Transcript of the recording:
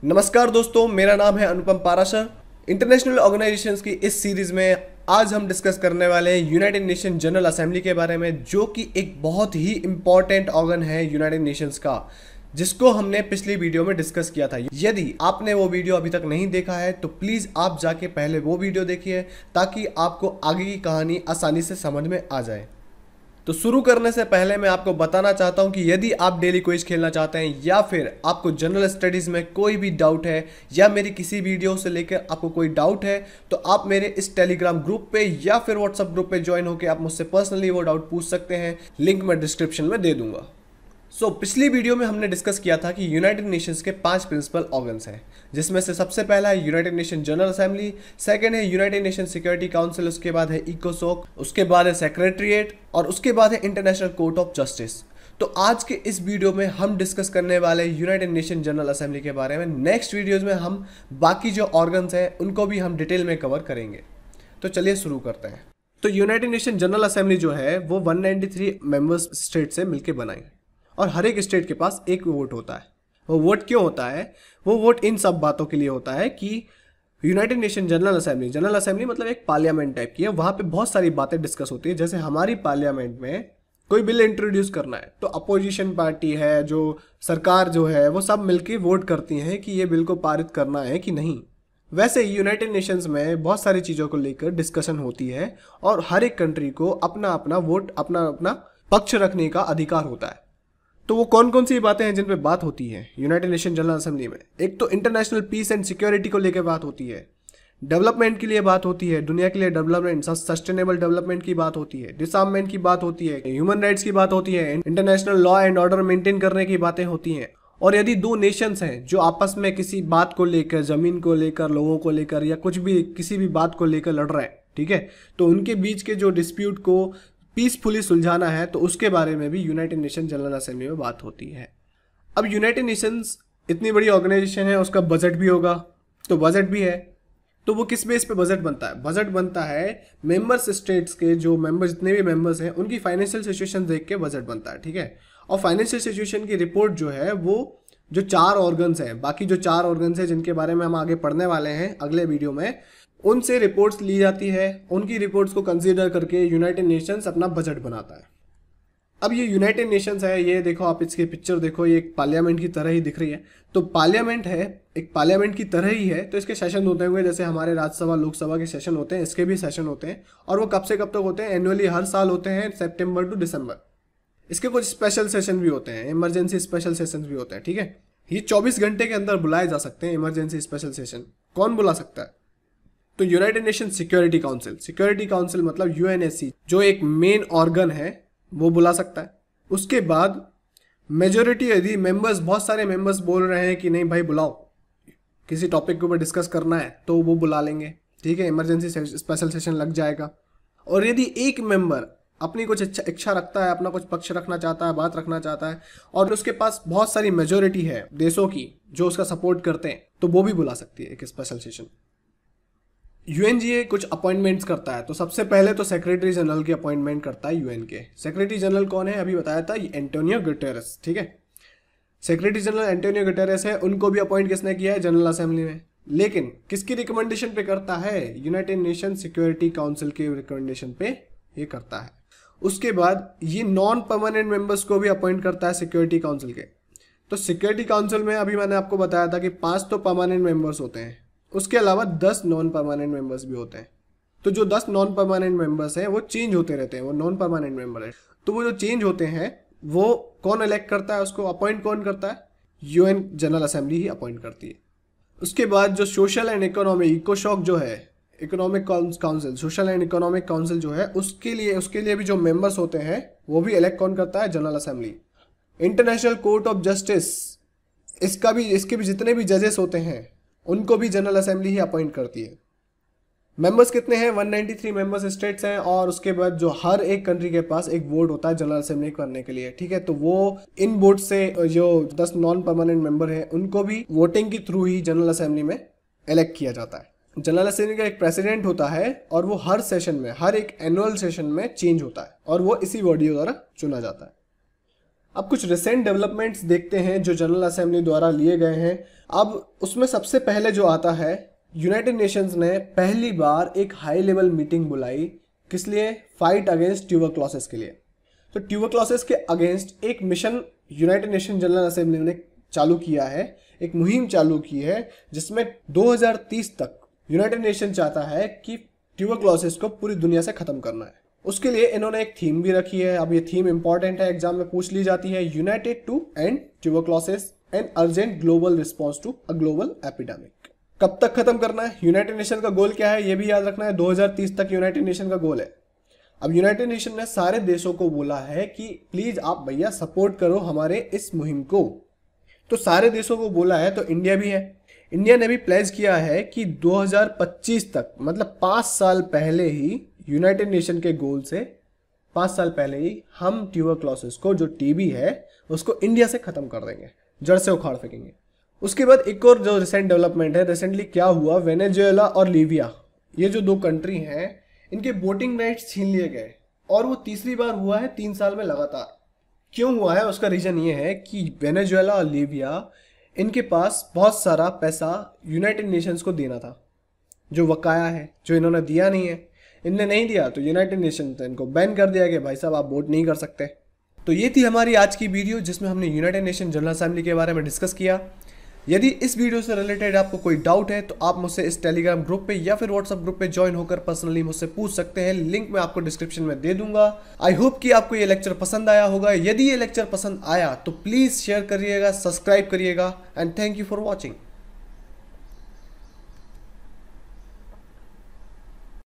नमस्कार दोस्तों, मेरा नाम है अनुपम पाराशर। इंटरनेशनल ऑर्गेनाइजेशंस की इस सीरीज में आज हम डिस्कस करने वाले हैं यूनाइटेड नेशन जनरल असेंबली के बारे में, जो कि एक बहुत ही इंपॉर्टेंट ऑर्गन है यूनाइटेड नेशंस का, जिसको हमने पिछली वीडियो में डिस्कस किया था। यदि आपने वो वीडियो अभी तक नहीं देखा है तो प्लीज़ आप जाके पहले वो वीडियो देखिए, ताकि आपको आगे की कहानी आसानी से समझ में आ जाए। तो शुरू करने से पहले मैं आपको बताना चाहता हूं कि यदि आप डेली क्विज खेलना चाहते हैं या फिर आपको जनरल स्टडीज़ में कोई भी डाउट है या मेरी किसी वीडियो से लेकर आपको कोई डाउट है, तो आप मेरे इस टेलीग्राम ग्रुप पे या फिर व्हाट्सएप ग्रुप पे ज्वाइन होकर आप मुझसे पर्सनली वो डाउट पूछ सकते हैं। लिंक मैं डिस्क्रिप्शन में दे दूंगा। पिछली वीडियो में हमने डिस्कस किया था कि यूनाइटेड नेशंस के 5 प्रिंसिपल ऑर्गन्स हैं, जिसमें से सबसे पहला है United nation general assembly, second है यूनाइटेड नेशन सिक्योरिटी काउंसिल, उसके बाद है इकोसोक, उसके बाद है सेक्रेटरीट और उसके बाद है इंटरनेशनल कोर्ट ऑफ जस्टिस। तो आज के इस वीडियो में हम डिस्कस करने वाले यूनाइटेड नेशन जनरल असेंबली के बारे में। नेक्स्ट वीडियोज में हम बाकी जो ऑर्गन्स हैं उनको भी हम डिटेल में कवर करेंगे। तो चलिए शुरू करते हैं। तो यूनाइटेड नेशन जनरल असेंबली जो है वो 193 मेंबर्स स्टेट से मिलकर बनाई और हर एक स्टेट के पास एक वोट होता है। वो वोट क्यों होता है? वो वोट इन सब बातों के लिए होता है कि यूनाइटेड नेशन जनरल असेंबली मतलब एक पार्लियामेंट टाइप की है। वहाँ पे बहुत सारी बातें डिस्कस होती है। जैसे हमारी पार्लियामेंट में कोई बिल इंट्रोड्यूस करना है तो अपोजिशन पार्टी है, जो सरकार जो है, वो सब मिलके वोट करती हैं कि ये बिल को पारित करना है कि नहीं। वैसे ही यूनाइटेड नेशंस में बहुत सारी चीज़ों को लेकर डिस्कशन होती है और हर एक कंट्री को अपना अपना वोट, अपना अपना पक्ष रखने का अधिकार होता है। तो वो कौन कौन सी बातें हैं जिन पे बात होती है यूनाइटेड नेशन जनरल असेंबली में? एक तो इंटरनेशनल पीस एंड सिक्योरिटी को लेकर बात होती है, डेवलपमेंट के लिए बात होती है, दुनिया के लिए डेवलपमेंट, सस्टेनेबल डेवलपमेंट की बात होती है, डिसआर्ममेंट की बात होती है, ह्यूमन राइट्स की बात होती है, international law and order maintain करने की बातें होती हैं। और यदि दो नेशंस हैं जो आपस में किसी बात को लेकर, जमीन को लेकर, लोगों को लेकर या कुछ भी किसी भी बात को लेकर लड़ रहे हैं, ठीक है, तो उनके बीच के जो डिस्प्यूट को पीसफुली सुलझाना है, तो उसके बारे में भी यूनाइटेड नेशन जनरल असेंबली में बात होती है। अब यूनाइटेड नेशंस इतनी बड़ी ऑर्गेनाइजेशन है, उसका बजट भी होगा, तो बजट भी है। तो वो किस बेस पे बजट बनता है? बजट बनता है मेंबर्स स्टेट्स के, जो मेंबर्स, जितने भी मेंबर्स हैं, उनकी फाइनेंशियल सिचुएशन देख के बजट बनता है, ठीक है। और फाइनेंशियल सिचुएशन की रिपोर्ट जो है वो जो 4 ऑर्गन्स हैं, बाकी जो 4 ऑर्गन्स हैं जिनके बारे में हम आगे पढ़ने वाले हैं अगले वीडियो में, उनसे रिपोर्ट्स ली जाती है। उनकी रिपोर्ट्स को कंसीडर करके यूनाइटेड नेशंस अपना बजट बनाता है। अब ये यूनाइटेड नेशंस है, ये देखो आप, इसकी पिक्चर देखो, ये एक पार्लियामेंट की तरह ही दिख रही है। तो पार्लियामेंट है, एक पार्लियामेंट की तरह ही है। तो इसके सेशन होते होंगे जैसे हमारे राज्यसभा लोकसभा के सेशन होते हैं, इसके भी सेशन होते हैं। और वो कब से कब तक होते हैं? एनुअली हर साल होते हैं, सितंबर टू दिसंबर। इसके कुछ स्पेशल सेशन भी होते हैं, इमरजेंसी स्पेशल सेशन भी होते हैं, ठीक है। ये 24 घंटे के अंदर बुलाए जा सकते हैं इमरजेंसी स्पेशल सेशन। कौन बुला सकता है? तो यूनाइटेड नेशन सिक्योरिटी काउंसिल मतलब यूएनएससी, जो एक मेन ऑर्गन है, वो बुला सकता है। उसके बाद मेजोरिटी, यदि मेंबर्स, बहुत सारे मेंबर्स बोल रहे हैं कि नहीं भाई बुलाओ, किसी टॉपिक के ऊपर डिस्कस करना है, तो वो बुला लेंगे, ठीक है, इमरजेंसी स्पेशल सेशन लग जाएगा। और यदि एक मेंबर अपनी कुछ इच्छा रखता है, अपना कुछ पक्ष रखना चाहता है, बात रखना चाहता है, और उसके पास बहुत सारी मेजोरिटी है देशों की जो उसका सपोर्ट करते हैं, तो वो भी बुला सकती है एक स्पेशल सेशन। यूएनजीए कुछ अपॉइंटमेंट्स करता है। तो सबसे पहले तो सेक्रेटरी जनरल की अपॉइंटमेंट करता है यूएन के। सेक्रेटरी जनरल कौन है? अभी बताया था, एंटोनियो गुटेरेस, ठीक है। सेक्रेटरी जनरल एंटोनियो गुटेरेस है, उनको भी अपॉइंट किसने किया है? जनरल असेंबली में। लेकिन किसकी रिकमेंडेशन पे करता है? यूनाइटेड नेशन सिक्योरिटी काउंसिल के रिकमेंडेशन पे ये करता है। उसके बाद ये नॉन परमानेंट मेंबर्स को भी अपॉइंट करता है सिक्योरिटी काउंसिल के। तो सिक्योरिटी काउंसिल में अभी मैंने आपको बताया था कि 5 तो परमानेंट मेंबर्स होते हैं, उसके अलावा 10 नॉन परमानेंट मेंबर्स भी होते हैं। तो जो 10 नॉन परमानेंट मेंबर्स हैं वो चेंज होते रहते हैं, वो नॉन परमानेंट मेंबर है। तो वो जो चेंज होते हैं वो कौन इलेक्ट करता है? उसको अपॉइंट कौन करता है? यूएन जनरल असेंबली ही अपॉइंट करती है। उसके बाद जो सोशल एंड इकोनॉमिक, इकोसॉक जो है, economic council, social and economic council जो है, उसके लिए भी जो मेंबर्स होते हैं वो भी इलेक्ट कौन करता है? General assembly. International court of justice, इसके भी जितने भी जजेस होते हैं उनको भी जनरल असेंबली ही अपॉइंट करती है। मेंबर्स कितने हैं? 193 मेंबर्स स्टेट्स हैं। और उसके बाद जो हर एक कंट्री के पास एक वोट होता है जनरल असेंबली करने के लिए, ठीक है। तो वो इन वोट से जो 10 नॉन परमानेंट मेंबर हैं उनको भी वोटिंग के थ्रू ही जनरल असेंबली में इलेक्ट किया जाता है। जनरल असेंबली का एक प्रेसिडेंट होता है और वो हर सेशन में, हर एक एनुअल सेशन में चेंज होता है और वो इसी बॉडी द्वारा चुना जाता है। अब कुछ रिसेंट डेवलपमेंट्स देखते हैं जो जनरल असेंबली द्वारा लिए गए हैं। अब उसमें सबसे पहले जो आता है, यूनाइटेड नेशंस ने पहली बार एक हाई लेवल मीटिंग बुलाई। किस लिए? फाइट अगेंस्ट ट्यूबरक्लोसिस के लिए। तो ट्यूबरक्लोसिस के अगेंस्ट एक mission United nation general assembly ने चालू किया है, एक मुहिम चालू की है, जिसमें 2030 तक यूनाइटेड नेशन चाहता है कि ट्यूबरक्लोसिस को पूरी दुनिया से खत्म करना है। उसके लिए इन्होंने एक थीम भी रखी है। अब ये थीम इंपॉर्टेंट है, एग्जाम में पूछ ली जाती है। United to end tuberculosis and urgent global response to a global epidemic. कब तक खत्म करना है? यूनाइटेड नेशन का गोल क्या है ये भी याद रखना है। 2030 तक यूनाइटेड नेशन का गोल है। अब यूनाइटेड नेशन ने सारे देशों को बोला है कि प्लीज आप भैया सपोर्ट करो हमारे इस मुहिम को। तो सारे देशों को बोला है, तो इंडिया भी है। इंडिया ने भी प्लेज किया है कि 2025 तक, मतलब 5 साल पहले ही, यूनाइटेड नेशन के गोल से 5 साल पहले ही हम ट्यूबरक्लोसिस को, जो टीबी है, उसको इंडिया से खत्म कर देंगे, जड़ से उखाड़ फेंकेंगे। उसके बाद एक और जो रिसेंट डेवलपमेंट है, रिसेंटली क्या हुआ, वेनेजुएला और लीबिया, ये जो 2 कंट्री हैं, इनके वोटिंग राइट्स छीन लिए गए। और वो तीसरी बार हुआ है 3 साल में लगातार। क्यों हुआ है? उसका रीजन ये है कि वेनेजुएला और लीबिया, इनके पास बहुत सारा पैसा यूनाइटेड नेशंस को देना था, जो बकाया है, जो इन्होंने दिया नहीं है। इनने नहीं दिया तो यूनाइटेड नेशन ने इनको बैन कर दिया कि भाई साहब आप वोट नहीं कर सकते। तो ये थी हमारी आज की वीडियो, जिसमें हमने यूनाइटेड नेशन जनरल असेंबली के बारे में डिस्कस किया। यदि इस वीडियो से रिलेटेड आपको कोई डाउट है तो आप मुझसे इस टेलीग्राम ग्रुप पे या फिर व्हाट्सएप ग्रुप पे ज्वाइन होकर पर्सनली मुझसे पूछ सकते हैं। लिंक मैं आपको डिस्क्रिप्शन में दे दूंगा। आई होप कि आपको ये लेक्चर पसंद आया होगा। यदि ये लेक्चर पसंद आया तो प्लीज़ शेयर करिएगा, सब्सक्राइब करिएगा and thank you for watching.